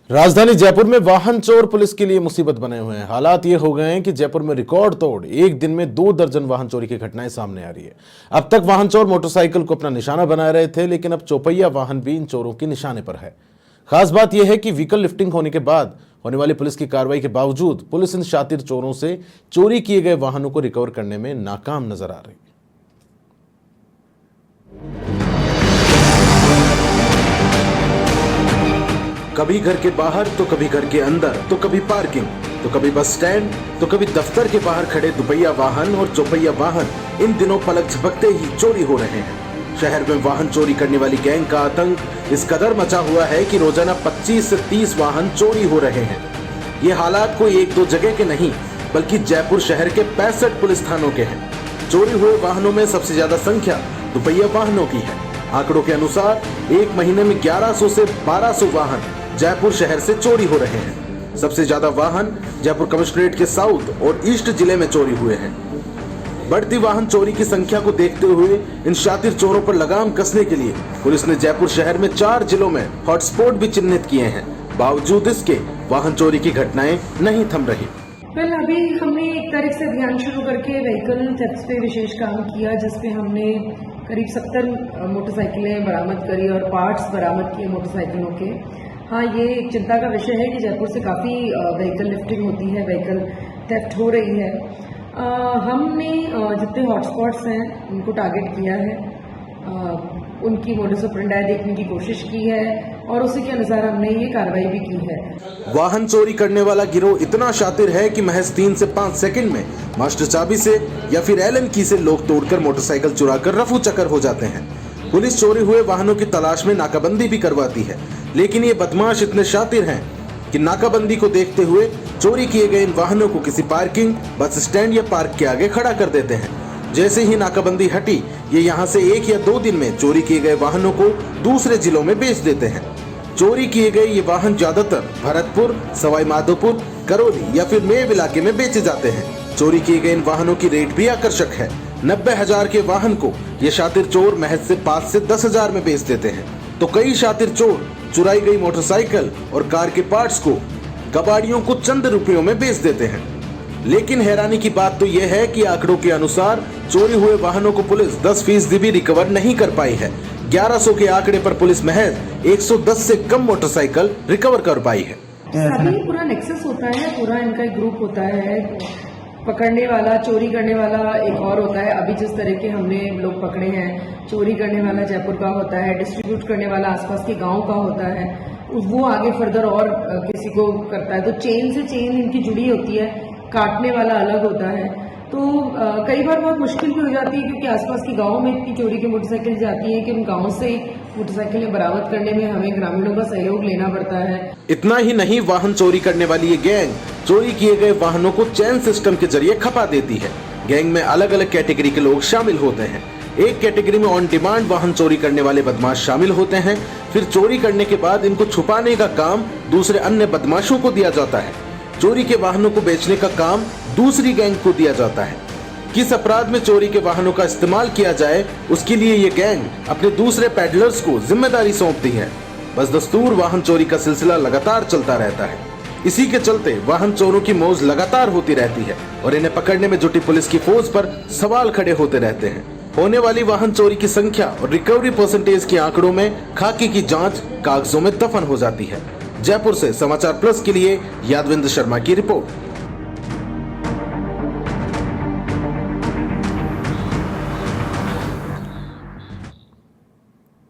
राजधानी जयपुर में वाहन चोर पुलिस के लिए मुसीबत बने हुए हैं। हालात ये हो गए हैं कि जयपुर में रिकॉर्ड तोड़ एक दिन में 2 दर्जन वाहन चोरी की घटनाएं सामने आ रही है। अब तक वाहन चोर मोटरसाइकिल को अपना निशाना बनाए रहे थे, लेकिन अब चौपहिया वाहन भी इन चोरों के निशाने पर है। खास बात यह है कि व्हीकल लिफ्टिंग होने के बाद होने वाली पुलिस की कार्रवाई के बावजूद पुलिस इन शातिर चोरों से चोरी किए गए वाहनों को रिकवर करने में नाकाम नजर आ रही है। कभी घर के बाहर तो कभी घर के अंदर, तो कभी पार्किंग, तो कभी बस स्टैंड, तो कभी दफ्तर के बाहर खड़े दुपहिया वाहन और चौपहिया वाहन इन दिनों पलक झपकते ही चोरी हो रहे हैं। शहर में वाहन चोरी करने वाली गैंग का आतंक इस कदर मचा हुआ है कि रोजाना 25 से 30 वाहन चोरी हो रहे हैं। ये हालात कोई एक दो जगह के नहीं, बल्कि जयपुर शहर के 65 पुलिस थानों के हैं। चोरी हुए वाहनों में सबसे ज्यादा संख्या दुपहिया वाहनों की है। आंकड़ों के अनुसार एक महीने में 1100 से 1200 वाहन जयपुर शहर से चोरी हो रहे हैं। सबसे ज्यादा वाहन जयपुर कमिश्नरेट के साउथ और ईस्ट जिले में चोरी हुए हैं। बढ़ती वाहन चोरी की संख्या को देखते हुए इन शातिर चोरों पर लगाम कसने के लिए पुलिस ने जयपुर शहर में 4 जिलों में हॉटस्पॉट भी चिन्हित किए हैं। बावजूद इसके वाहन चोरी की घटनाएं नहीं थम रही। अभी हमने 1 तारीख से अभियान शुरू करके व्हीकल थेफ्ट पे विशेष काम किया, जिसपे हमने करीब 70 मोटरसाइकिलें बरामद करी और पार्ट्स बरामद किए मोटरसाइकिलों के। हाँ, ये एक चिंता का विषय है कि जयपुर से काफ़ी व्हीकल लिफ्टिंग होती है, व्हीकल थेफ्ट हो रही है। हमने जितने हॉटस्पॉट्स हैं उनको टारगेट किया है, उनकी मोडस ऑपरेंडी देखने की कोशिश की है और उसी के अनुसार हमने ये कार्रवाई भी की है। वाहन चोरी करने वाला गिरोह इतना शातिर है कि महज 3 से 5 सेकंड में मास्टर चाबी से या फिर एलन की से लोग तोड़कर मोटरसाइकिल चुराकर रफू चक्कर हो जाते हैं। पुलिस चोरी हुए वाहनों की तलाश में नाकाबंदी भी करवाती है, लेकिन ये बदमाश इतने शातिर हैं कि नाकाबंदी को देखते हुए चोरी किए गए इन वाहनों को किसी पार्किंग, बस स्टैंड या पार्क के आगे खड़ा कर देते हैं। जैसे ही नाकाबंदी हटी, ये यहाँ से 1 या 2 दिन में चोरी किए गए वाहनों को दूसरे जिलों में बेच देते हैं। चोरी किए गए ये वाहन ज्यादातर भरतपुर, सवाई माधोपुर, करौली या फिर मेव इलाके में बेचे जाते हैं। चोरी किए गए इन वाहनों की रेट भी आकर्षक है। 90,000 के वाहन को ये शातिर चोर महज से 5 से 10,000 में बेच देते हैं। तो कई शातिर चोर चुराई गई मोटरसाइकिल और कार के पार्ट्स को कबाड़ियों को चंद रुपयों में बेच देते हैं। लेकिन हैरानी की बात तो यह है कि आंकड़ों के अनुसार चोरी हुए वाहनों को पुलिस 10% भी रिकवर नहीं कर पाई है। 1100 के आंकड़े पर पुलिस महज 110 से कम मोटरसाइकिल रिकवर कर पाई है। सभी पूरा नेक्सस होता है, पूरा इनका एक ग्रुप होता है। पकड़ने वाला, चोरी करने वाला एक और होता है। अभी जिस तरह के हमने लोग पकड़े हैं, चोरी करने वाला जयपुर का होता है, डिस्ट्रीब्यूट करने वाला आसपास के गांव का होता है, वो आगे फर्दर और किसी को करता है। तो चेन से चेन इनकी जुड़ी होती है, काटने वाला अलग होता है। तो कई बार बहुत मुश्किल भी हो जाती है, क्योंकि आसपास के गांव में इतनी चोरी की मोटरसाइकिल जाती है कि उन गांव से मोटरसाइकिलें बरामद करने में हमें ग्रामीणों का सहयोग लेना पड़ता है। इतना ही नहीं, वाहन चोरी करने वाली ये गैंग चोरी किए गए वाहनों को चैन सिस्टम के जरिए खपा देती है। गैंग में अलग अलग कैटेगरी के लोग शामिल होते हैं। एक कैटेगरी में ऑन डिमांड वाहन चोरी करने वाले बदमाश शामिल होते हैं। फिर चोरी करने के बाद इनको छुपाने का काम दूसरे अन्य बदमाशों को दिया जाता है। चोरी के वाहनों को बेचने का काम दूसरी गैंग को दिया जाता है। किस अपराध में चोरी के वाहनों का इस्तेमाल किया जाए, उसके लिए ये गैंग अपने दूसरे पैडलर्स को जिम्मेदारी सौंपती है। बस दस्तूर वाहन चोरी का सिलसिला लगातार चलता रहता है। इसी के चलते वाहन चोरों की मौज लगातार होती रहती है और इन्हें पकड़ने में जुटी पुलिस की फौज पर सवाल खड़े होते रहते हैं। होने वाली वाहन चोरी की संख्या और रिकवरी परसेंटेज के आंकड़ों में खाकी की जांच कागजों में दफन हो जाती है। जयपुर से समाचार प्लस के लिए यादविंद्र शर्मा की रिपोर्ट।